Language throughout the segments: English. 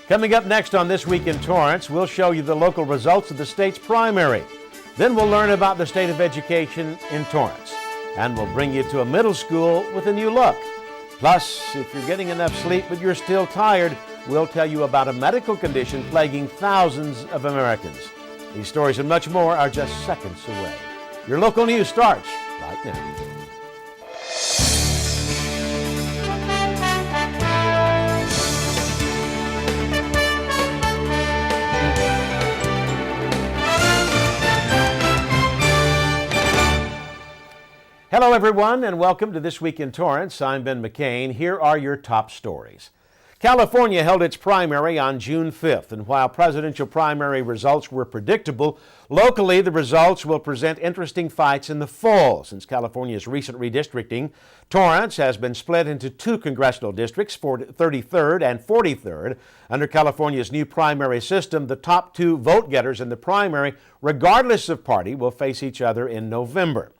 Coming up next on This Week in Torrance, we'll show you the local results of the state's primary. Then we'll learn about the state of education in Torrance. And we'll bring you to a middle school with a new look. Plus, if you're getting enough sleep but you're still tired, we'll tell you about a medical condition plaguing thousands of Americans. These stories and much more are just seconds away. Your local news starts right now. Hello, everyone, and welcome to This Week in Torrance. I'm Ben McCain. Here are your top stories. California held its primary on June 5th, and while presidential primary results were predictable, locally the results will present interesting fights in the fall. Since California's recent redistricting, Torrance has been split into two congressional districts, 33rd and 43rd. Under California's new primary system, the top two vote-getters in the primary, regardless of party, will face each other in November.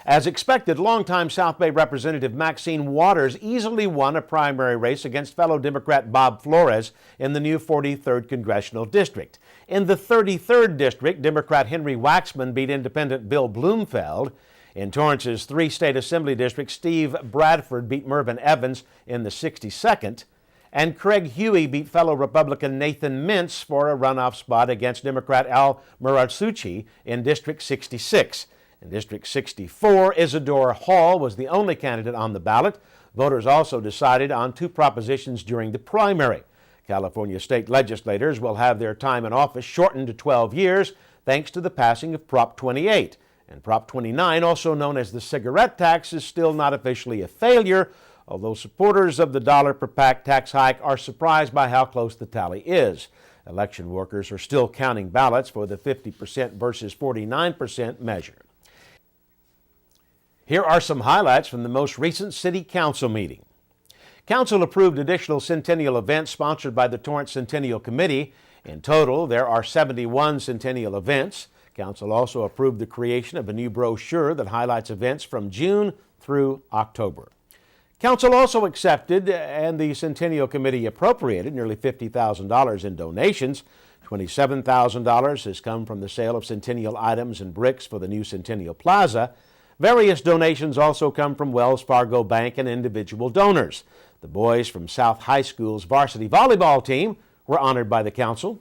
As expected, longtime South Bay Representative Maxine Waters easily won a primary race against fellow Democrat Bob Flores in the new 43rd Congressional District. In the 33rd District, Democrat Henry Waxman beat Independent Bill Bloomfeld. In Torrance's three state assembly districts, Steve Bradford beat Mervyn Evans in the 62nd, and Craig Huey beat fellow Republican Nathan Mintz for a runoff spot against Democrat Al Murarsuchi in District 66. In District 64, Isidore Hall was the only candidate on the ballot. Voters also decided on two propositions during the primary. California state legislators will have their time in office shortened to 12 years thanks to the passing of Prop 28. And Prop 29, also known as the cigarette tax, is still not officially a failure, although supporters of the dollar per pack tax hike are surprised by how close the tally is. Election workers are still counting ballots for the 50% versus 49% measure. Here are some highlights from the most recent City Council meeting. Council approved additional centennial events sponsored by the Torrance Centennial Committee. In total, there are 71 centennial events. Council also approved the creation of a new brochure that highlights events from June through October. Council also accepted and the Centennial Committee appropriated nearly $50,000 in donations. $27,000 has come from the sale of centennial items and bricks for the new Centennial Plaza. Various donations also come from Wells Fargo Bank and individual donors. The boys from South High School's varsity volleyball team were honored by the council.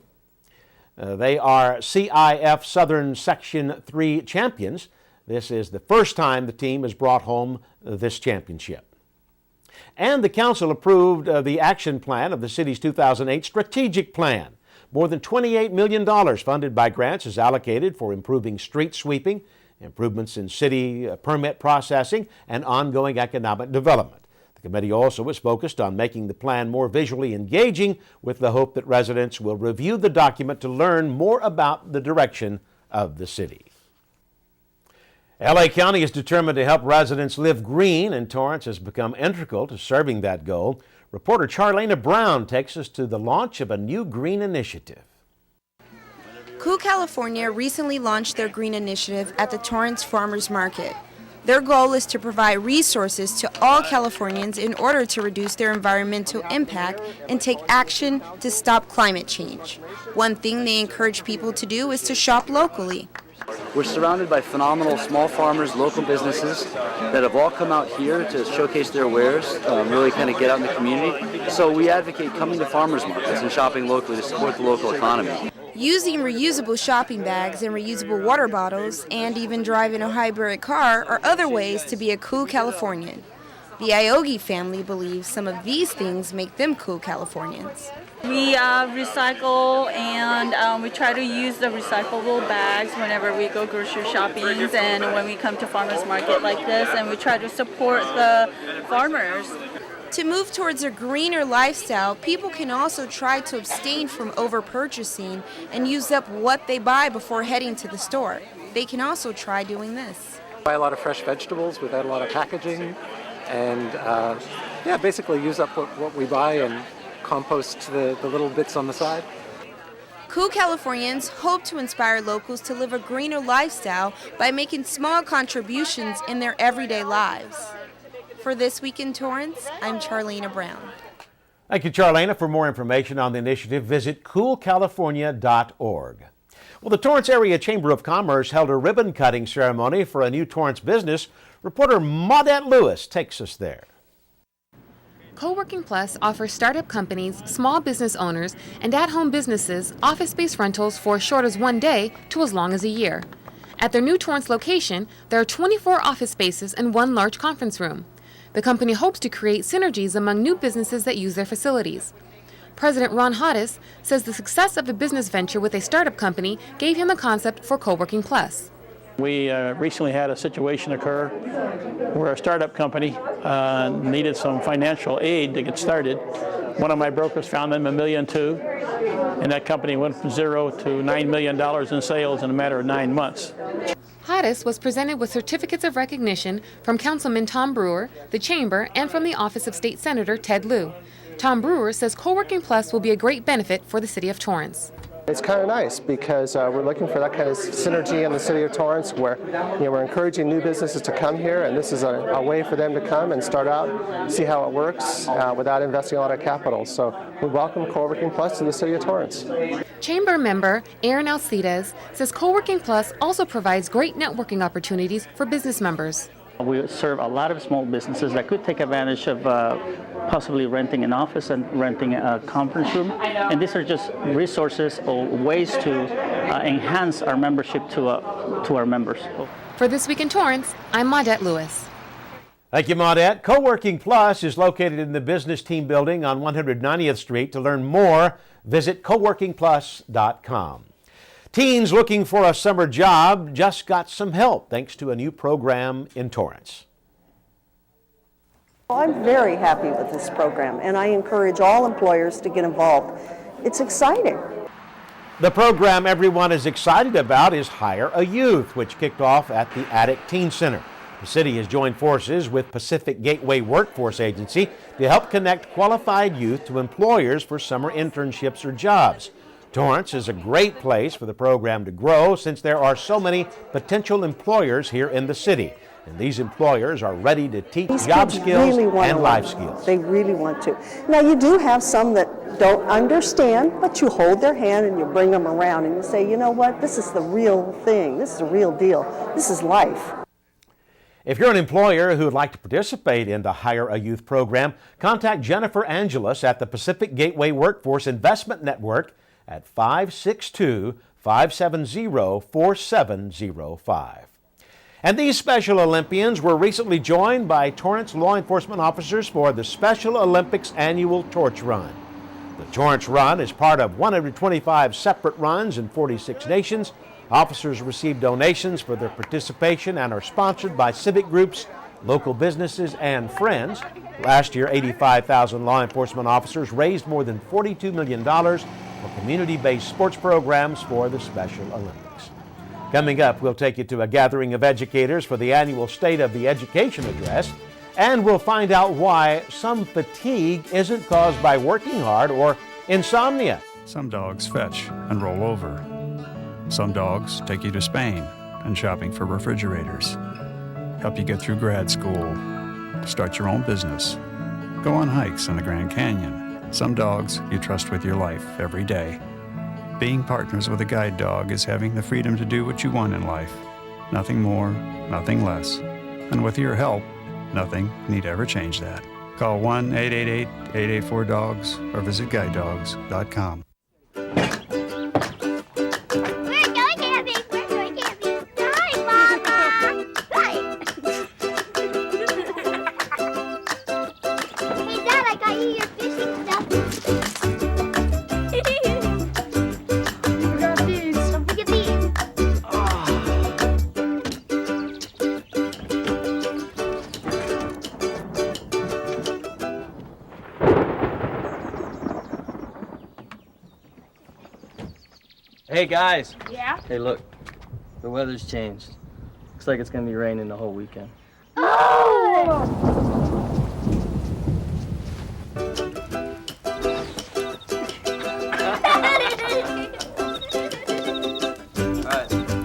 They are CIF Southern Section 3 champions. This is the first time the team has brought home this championship. And the council approved the action plan of the city's 2008 strategic plan. More than $28 million funded by grants is allocated for improving street sweeping, improvements in city permit processing, and ongoing economic development. The committee also is focused on making the plan more visually engaging with the hope that residents will review the document to learn more about the direction of the city. LA County is determined to help residents live green, and Torrance has become integral to serving that goal. Reporter Charlena Brown takes us to the launch of a new green initiative. California recently launched their green initiative at the Torrance Farmers Market. Their goal is to provide resources to all Californians in order to reduce their environmental impact and take action to stop climate change. One thing they encourage people to do is to shop locally. We're surrounded by phenomenal small farmers, local businesses that have all come out here to showcase their wares, really kind of get out in the community. So we advocate coming to farmers markets and shopping locally to support the local economy. Using reusable shopping bags and reusable water bottles and even driving a hybrid car are other ways to be a cool Californian. The Iogi family believes some of these things make them cool Californians. We recycle and we try to use the recyclable bags whenever we go grocery shopping and when we come to farmers market like this, and we try to support the farmers. To move towards a greener lifestyle, people can also try to abstain from over-purchasing and use up what they buy before heading to the store. They can also try doing this. Buy a lot of fresh vegetables without a lot of packaging, and basically use up what we buy and compost the little bits on the side. Cool Californians hope to inspire locals to live a greener lifestyle by making small contributions in their everyday lives. For This Week in Torrance, I'm Charlena Brown. Thank you, Charlena. For more information on the initiative, visit coolcalifornia.org. Well, the Torrance Area Chamber of Commerce held a ribbon-cutting ceremony for a new Torrance business. Reporter Maudette Lewis takes us there. CoWorking Plus offers startup companies, small business owners, and at-home businesses office space rentals for as short as 1 day to as long as a year. At their new Torrance location, there are 24 office spaces and 1 large conference room. The company hopes to create synergies among new businesses that use their facilities. President Ron Hodis says the success of a business venture with a startup company gave him the concept for CoWorking Plus. We recently had a situation occur where a startup company needed some financial aid to get started. One of my brokers found them $1.2 million, and that company went from 0 to $9 million in sales in a matter of 9 months. Hodis was presented with certificates of recognition from Councilman Tom Brewer, the Chamber, and from the Office of State Senator Ted Lieu. Tom Brewer says CoWorking Plus will be a great benefit for the City of Torrance. It's kind of nice because we're looking for that kind of synergy in the City of Torrance where we're encouraging new businesses to come here, and this is a way for them to come and start out, see how it works without investing a lot of capital. So we welcome CoWorking Plus to the City of Torrance. Chamber member Aaron Alcides says CoWorking Plus also provides great networking opportunities for business members. We serve a lot of small businesses that could take advantage of possibly renting an office and renting a conference room. And these are just resources or ways to enhance our membership to our members. For This Week in Torrance, I'm Maudette Lewis. Thank you, Maudette. CoWorking Plus is located in the Business Team Building on 190th Street. To learn more, visit coworkingplus.com. Teens looking for a summer job just got some help thanks to a new program in Torrance. Well, I'm very happy with this program, and I encourage all employers to get involved. It's exciting. The program everyone is excited about is Hire a Youth, which kicked off at the Attic Teen Center. The city has joined forces with Pacific Gateway Workforce Agency to help connect qualified youth to employers for summer internships or jobs. Torrance is a great place for the program to grow since there are so many potential employers here in the city. And these employers are ready to teach job skills and life skills. They really want to. Now, you do have some that don't understand, but you hold their hand and you bring them around and you say, you know what, this is the real thing. This is the real deal. This is life. If you're an employer who would like to participate in the Hire a Youth program, contact Jennifer Angeles at the Pacific Gateway Workforce Investment Network at 562-570-4705. And these Special Olympians were recently joined by Torrance law enforcement officers for the Special Olympics Annual Torch Run. The Torrance Run is part of 125 separate runs in 46 nations. Officers receive donations for their participation and are sponsored by civic groups, local businesses, and friends. Last year, 85,000 law enforcement officers raised more than $42 million for community-based sports programs for the Special Olympics. Coming up, we'll take you to a gathering of educators for the annual State of the Education Address, and we'll find out why some fatigue isn't caused by working hard or insomnia. Some dogs fetch and roll over. Some dogs take you to Spain and shopping for refrigerators, help you get through grad school, start your own business, go on hikes in the Grand Canyon. Some dogs you trust with your life every day. Being partners with a guide dog is having the freedom to do what you want in life. Nothing more, nothing less. And with your help, nothing need ever change that. Call 1-888-884-DOGS or visit guidedogs.com. Hey guys! Yeah? Hey look, the weather's changed. Looks like it's gonna be raining the whole weekend. Oh!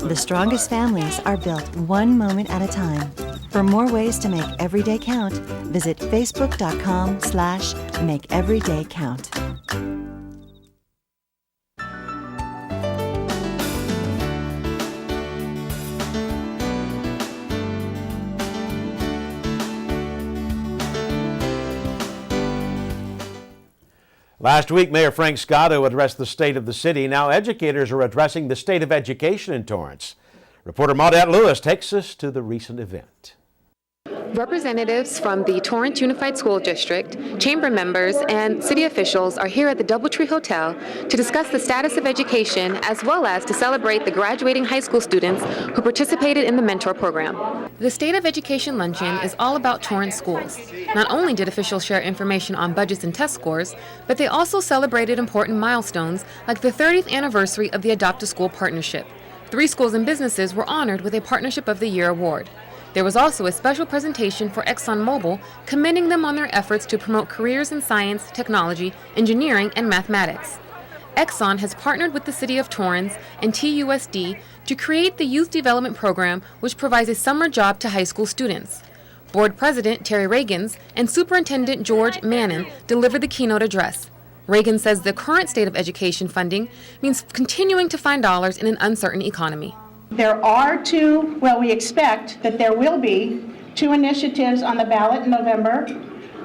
The strongest families are built one moment at a time. For more ways to make every day count, visit facebook.com/makeeverydaycount. Last week, Mayor Frank Scotto addressed the state of the city. Now educators are addressing the state of education in Torrance. Reporter Maudette Lewis takes us to the recent event. Representatives from the Torrance Unified School District, chamber members, and city officials are here at the Doubletree Hotel to discuss the status of education as well as to celebrate the graduating high school students who participated in the mentor program. The State of Education Luncheon is all about Torrance schools. Not only did officials share information on budgets and test scores, but they also celebrated important milestones like the 30th anniversary of the Adopt a School partnership. 3 schools and businesses were honored with a Partnership of the Year award. There was also a special presentation for ExxonMobil, commending them on their efforts to promote careers in science, technology, engineering, and mathematics. Exxon has partnered with the City of Torrance and TUSD to create the Youth Development Program, which provides a summer job to high school students. Board President Terry Reagans and Superintendent George Mannon delivered the keynote address. Reagan says the current state of education funding means continuing to find dollars in an uncertain economy. There are we expect that there will be 2 initiatives on the ballot in November,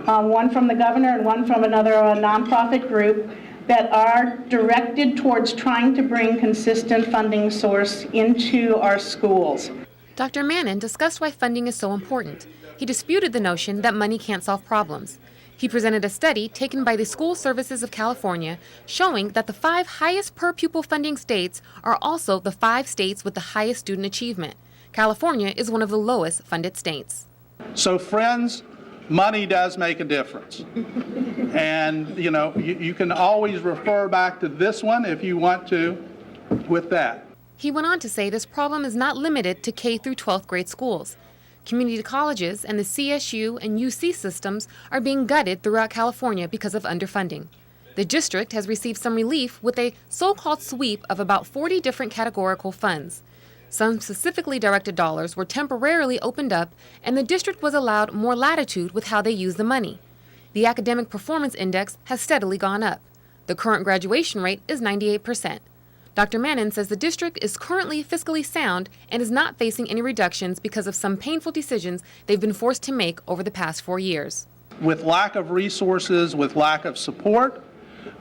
one from the governor and one from another nonprofit group that are directed towards trying to bring consistent funding source into our schools. Dr. Mannon discussed why funding is so important. He disputed the notion that money can't solve problems. He presented a study taken by the School Services of California showing that the 5 highest per pupil funding states are also the 5 states with the highest student achievement. California is one of the lowest funded states. So friends, money does make a difference. And you can always refer back to this one if you want to with that. He went on to say this problem is not limited to K through 12th grade schools. Community colleges and the CSU and UC systems are being gutted throughout California because of underfunding. The district has received some relief with a so-called sweep of about 40 different categorical funds. Some specifically directed dollars were temporarily opened up, and the district was allowed more latitude with how they use the money. The Academic Performance Index has steadily gone up. The current graduation rate is 98%. Dr. Mannon says the district is currently fiscally sound and is not facing any reductions because of some painful decisions they've been forced to make over the past 4 years. With lack of resources, with lack of support,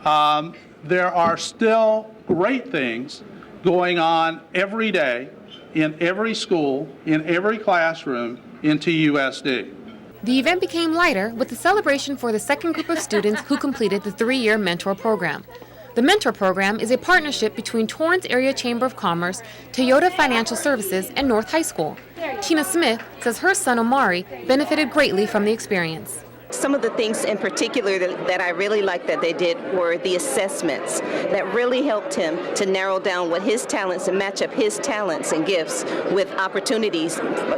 there are still great things going on every day in every school, in every classroom in TUSD. The event became lighter with the celebration for the second group of students who completed the 3-year mentor program. The Mentor Program is a partnership between Torrance Area Chamber of Commerce, Toyota Financial Services, and North High School. Tina Smith says her son Omari benefited greatly from the experience. Some of the things in particular that I really liked that they did were the assessments that really helped him to narrow down what his talents and match up his talents and gifts with opportunities,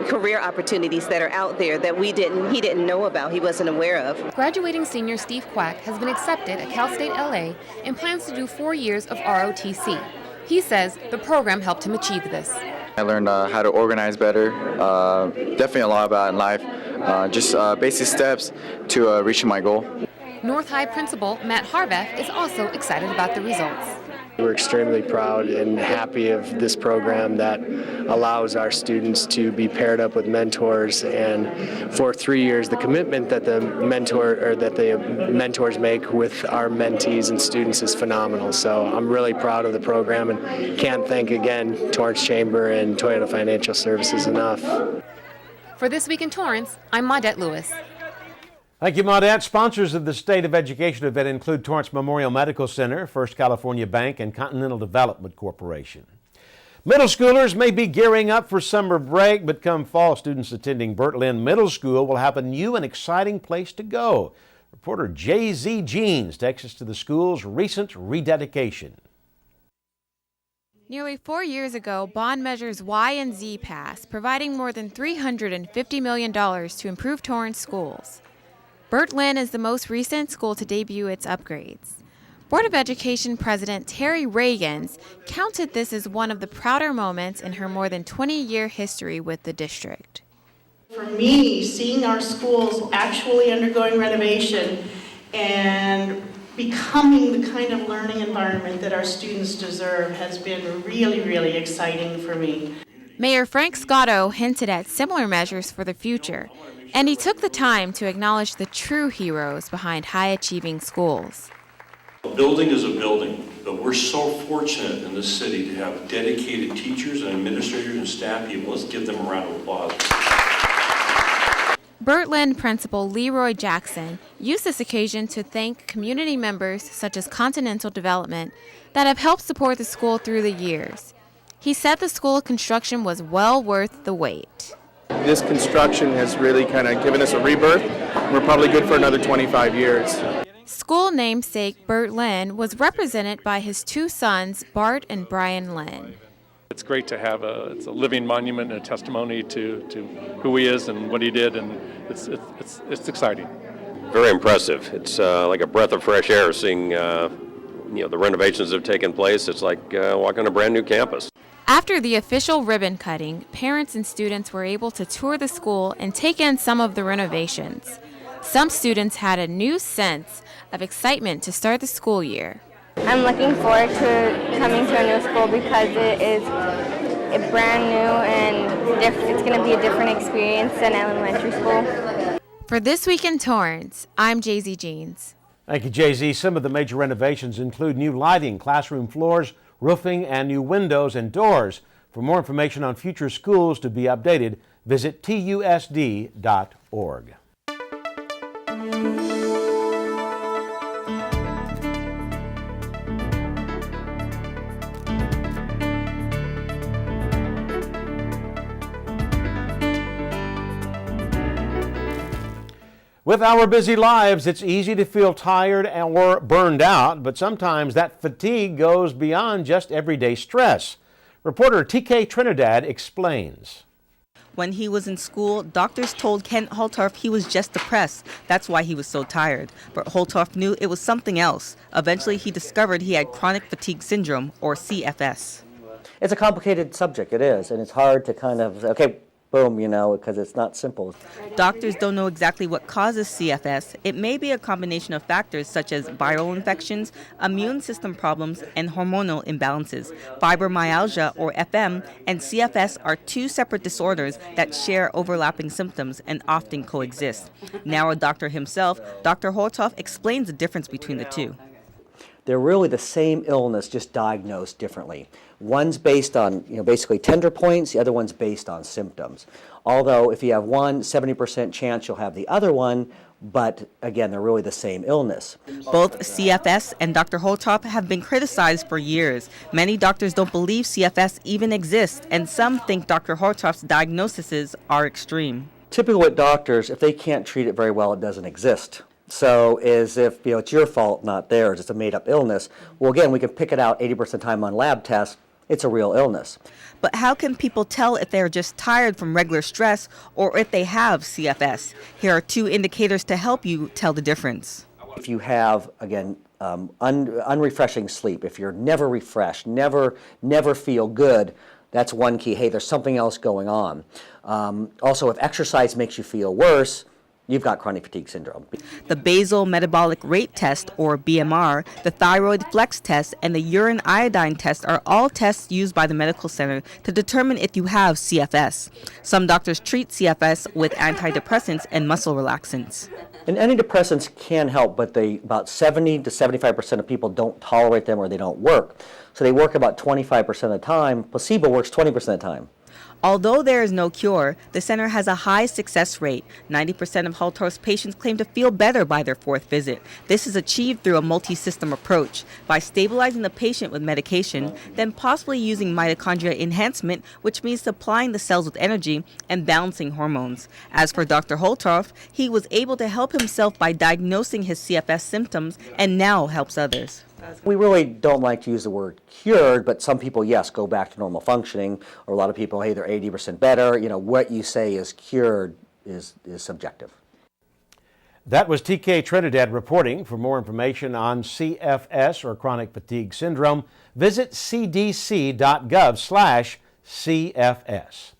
career opportunities that are out there that he didn't know about, he wasn't aware of. Graduating senior Steve Quack has been accepted at Cal State LA and plans to do 4 years of ROTC. He says the program helped him achieve this. I learned how to organize better, definitely a lot about in life, just basic steps to reaching my goal. North High Principal Matt Harvath is also excited about the results. We're extremely proud and happy of this program that allows our students to be paired up with mentors, and for 3 years the commitment that the mentors make with our mentees and students is phenomenal. So I'm really proud of the program and can't thank again Torrance Chamber and Toyota Financial Services enough. For This Week in Torrance, I'm Maudette Lewis. Thank you, Maudette. Sponsors of the State of Education event include Torrance Memorial Medical Center, First California Bank, and Continental Development Corporation. Middle schoolers may be gearing up for summer break, but come fall, students attending Bertalan Middle School will have a new and exciting place to go. Reporter J.Z. Jeans takes us to the school's recent rededication. Nearly 4 years ago, bond measures Y and Z passed, providing more than $350 million to improve Torrance schools. Bertalan is the most recent school to debut its upgrades. Board of Education President Terry Reagans counted this as one of the prouder moments in her more than 20-year history with the district. For me, seeing our schools actually undergoing renovation and becoming the kind of learning environment that our students deserve has been really, really exciting for me. Mayor Frank Scotto hinted at similar measures for the future, and he took the time to acknowledge the true heroes behind high-achieving schools. A building is a building, but we're so fortunate in this city to have dedicated teachers and administrators and staff people. Let's give them a round of applause. Bertalan Principal Leroy Jackson used this occasion to thank community members such as Continental Development that have helped support the school through the years. He said the school construction was well worth the wait. This construction has really kind of given us a rebirth. We're probably good for another 25 years. School namesake Bert Lynn was represented by his two sons, Bart and Brian Lynn. It's great to have it's a living monument and a testimony to who he is and what he did, and it's exciting. Very impressive. It's like a breath of fresh air seeing the renovations that have taken place. It's like walking on a brand new campus. After the official ribbon cutting, parents and students were able to tour the school and take in some of the renovations. Some students had a new sense of excitement to start the school year. I'm looking forward to coming to a new school because it is brand new and it's going to be a different experience than elementary school. For This Week in Torrance, I'm Jay-Z Jeans. Thank you, Jay-Z. Some of the major renovations include new lighting, classroom floors, roofing, and new windows and doors. For more information on future schools to be updated, visit TUSD.org. With our busy lives, it's easy to feel tired or burned out, but sometimes that fatigue goes beyond just everyday stress. Reporter TK Trinidad explains. When he was in school, doctors told Kent Holtorf he was just depressed. That's why he was so tired. But Holtorf knew it was something else. Eventually, he discovered he had chronic fatigue syndrome, or CFS. It's a complicated subject, it is, and it's hard to kind of, okay, boom, because it's not simple. Doctors don't know exactly what causes CFS. It may be a combination of factors such as viral infections, immune system problems, and hormonal imbalances. Fibromyalgia, or FM, and CFS are two separate disorders that share overlapping symptoms and often coexist. Now a doctor himself, Dr. Holtorf explains the difference between the two. They're really the same illness, just diagnosed differently. One's based on, basically tender points, the other one's based on symptoms. Although if you have one, 70% chance you'll have the other one, but again, they're really the same illness. Both CFS and Dr. Holtorf have been criticized for years. Many doctors don't believe CFS even exists, and some think Dr. Holtorf's diagnoses are extreme. Typically with doctors, if they can't treat it very well, it doesn't exist. So as if it's your fault, not theirs, it's a made-up illness. Well, again, we can pick it out 80% of the time on lab tests. It's a real illness. But how can people tell if they're just tired from regular stress or if they have CFS? Here are two indicators to help you tell the difference. If you have, again, unrefreshing sleep, if you're never refreshed, never feel good, that's one key. Hey, there's something else going on. Also, if exercise makes you feel worse, you've got chronic fatigue syndrome. The basal metabolic rate test, or BMR, the thyroid flex test, and the urine iodine test are all tests used by the medical center to determine if you have CFS. Some doctors treat CFS with antidepressants and muscle relaxants. And antidepressants can help, but about 70 to 75% of people don't tolerate them or they don't work. So they work about 25% of the time. Placebo works 20% of the time. Although there is no cure, the center has a high success rate. 90% of Holtorf's patients claim to feel better by their fourth visit. This is achieved through a multi-system approach, by stabilizing the patient with medication, then possibly using mitochondria enhancement, which means supplying the cells with energy and balancing hormones. As for Dr. Holtorf, he was able to help himself by diagnosing his CFS symptoms and now helps others. We really don't like to use the word cured, but some people, yes, go back to normal functioning, or a lot of people, hey, they're 80% better. What you say is cured is subjective. That was TK Trinidad reporting. For more information on CFS, or chronic fatigue syndrome, visit cdc.gov/CFS.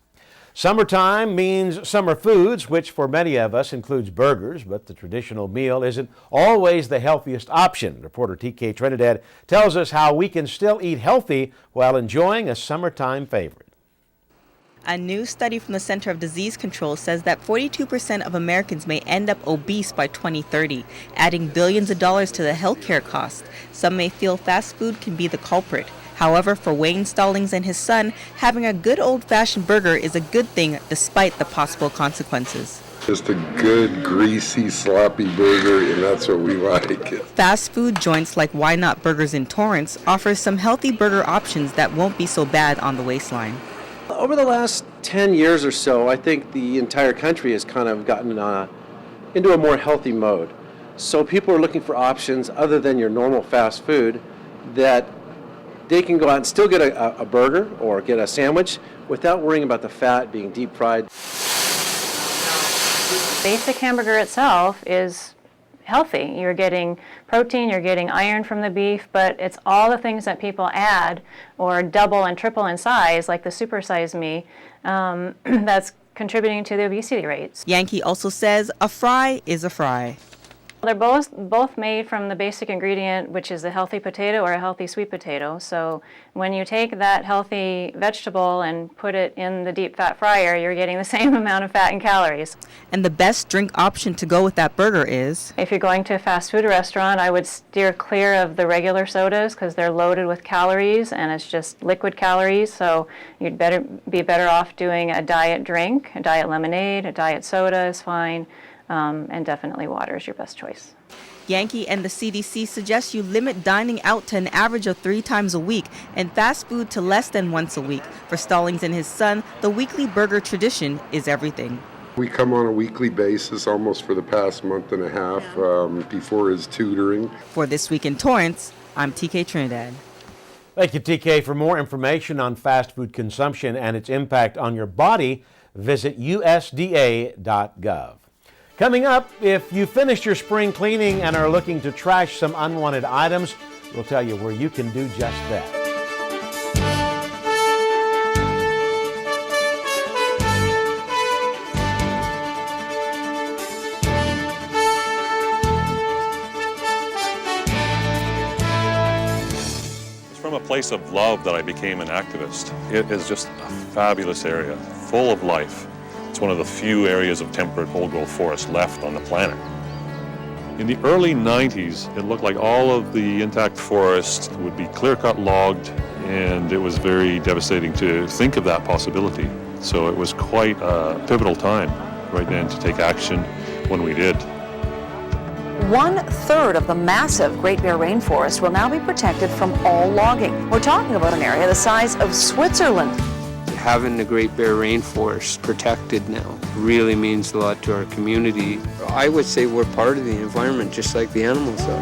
Summertime means summer foods, which for many of us includes burgers, but the traditional meal isn't always the healthiest option. Reporter TK Trinidad tells us how we can still eat healthy while enjoying a summertime favorite. A new study from the Center of Disease Control says that 42% of Americans may end up obese by 2030, adding billions of dollars to the healthcare costs. Some may feel fast food can be the culprit. However, for Wayne Stallings and his son, having a good old-fashioned burger is a good thing despite the possible consequences. Just a good, greasy, sloppy burger, and that's what we like. Fast food joints like Why Not Burgers in Torrance offers some healthy burger options that won't be so bad on the waistline. Over the last 10 years or so, I think the entire country has kind of gotten into a more healthy mode. So people are looking for options other than your normal fast food that they can go out and still get a burger or get a sandwich without worrying about the fat being deep fried. Basic hamburger itself is healthy. You're getting protein, you're getting iron from the beef, but it's all the things that people add or double and triple in size, like the supersize me, that's contributing to the obesity rates. Yankee also says a fry is a fry. They're both made from the basic ingredient, which is a healthy potato or a healthy sweet potato. So when you take that healthy vegetable and put it in the deep fat fryer, you're getting the same amount of fat and calories. And the best drink option to go with that burger is? If you're going to a fast food restaurant, I would steer clear of the regular sodas because they're loaded with calories and it's just liquid calories. So you'd be better off doing a diet drink, a diet lemonade, a diet soda is fine. And definitely water is your best choice. Yankee and the CDC suggest you limit dining out to an average of 3 times a week and fast food to less than once a week. For Stallings and his son, the weekly burger tradition is everything. We come on a weekly basis almost for the past month and a half before his tutoring. For This Week in Torrance, I'm TK Trinidad. Thank you, TK. For more information on fast food consumption and its impact on your body, visit usda.gov. Coming up, if you finished your spring cleaning and are looking to trash some unwanted items, we'll tell you where you can do just that. It's from a place of love that I became an activist. It is just a fabulous area, full of life. It's one of the few areas of temperate whole-growth forest left on the planet. In the early 90s, it looked like all of the intact forest would be clear-cut logged, and it was very devastating to think of that possibility. So it was quite a pivotal time right then to take action when we did. 1/3 of the massive Great Bear Rainforest will now be protected from all logging. We're talking about an area the size of Switzerland. Having the Great Bear Rainforest protected now really means a lot to our community. I would say we're part of the environment just like the animals are.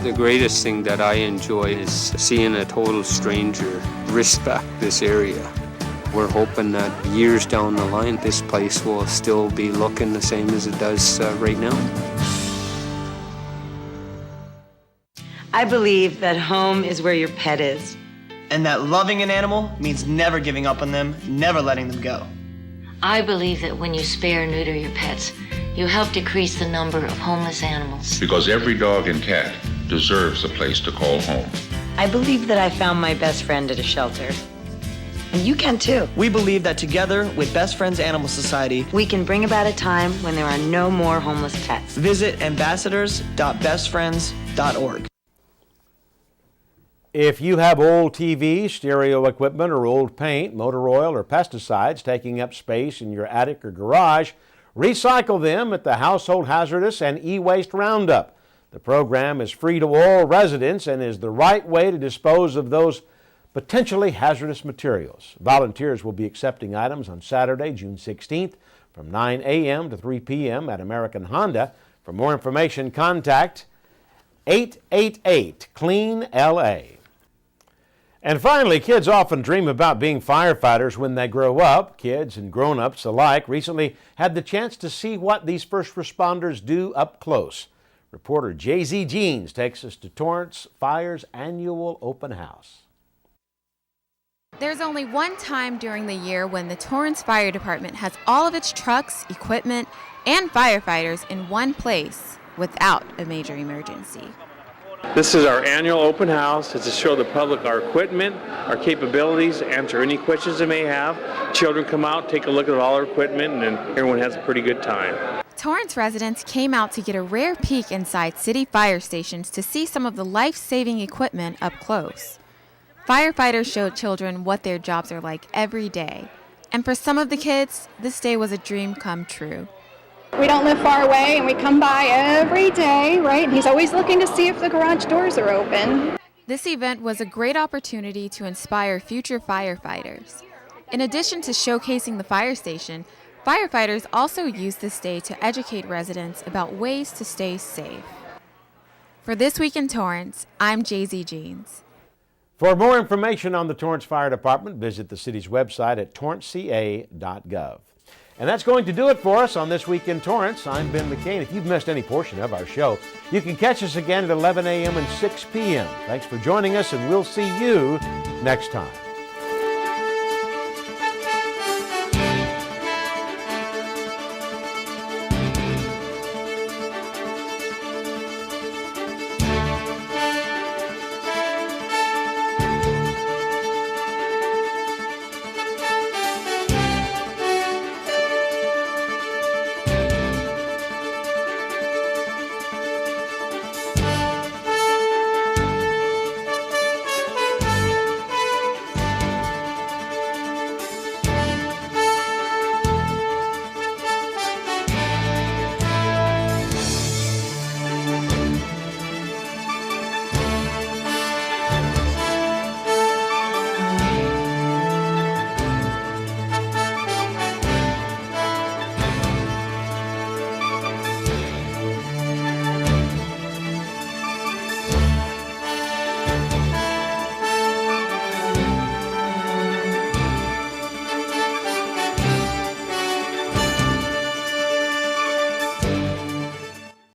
The greatest thing that I enjoy is seeing a total stranger respect this area. We're hoping that years down the line this place will still be looking the same as it does right now. I believe that home is where your pet is. And that loving an animal means never giving up on them, never letting them go. I believe that when you spay or neuter your pets, you help decrease the number of homeless animals. Because every dog and cat deserves a place to call home. I believe that I found my best friend at a shelter. And you can too. We believe that together with Best Friends Animal Society, we can bring about a time when there are no more homeless pets. Visit ambassadors.bestfriends.org. If you have old TVs, stereo equipment, or old paint, motor oil, or pesticides taking up space in your attic or garage, recycle them at the Household Hazardous and E-Waste Roundup. The program is free to all residents and is the right way to dispose of those potentially hazardous materials. Volunteers will be accepting items on Saturday, June 16th from 9 a.m. to 3 p.m. at American Honda. For more information, contact 888-CLEAN-LA. And finally, kids often dream about being firefighters when they grow up. Kids and grown-ups alike recently had the chance to see what these first responders do up close. Reporter J.Z. Jeans takes us to Torrance Fire's annual open house. There's only one time during the year when the Torrance Fire Department has all of its trucks, equipment, and firefighters in one place without a major emergency. This is our annual open house. It's to show the public our equipment, our capabilities, answer any questions they may have. Children come out, take a look at all our equipment, and then everyone has a pretty good time. Torrance residents came out to get a rare peek inside city fire stations to see some of the life-saving equipment up close. Firefighters showed children what their jobs are like every day. And for some of the kids, this day was a dream come true. We don't live far away and we come by every day, right? And he's always looking to see if the garage doors are open. This event was a great opportunity to inspire future firefighters. In addition to showcasing the fire station, firefighters also used this day to educate residents about ways to stay safe. For This Week in Torrance, I'm Jay-Z Jeans. For more information on the Torrance Fire Department, visit the city's website at torranceca.gov. And that's going to do it for us on This Week in Torrance. I'm Ben McCain. If you've missed any portion of our show, you can catch us again at 11 a.m. and 6 p.m. Thanks for joining us, and we'll see you next time.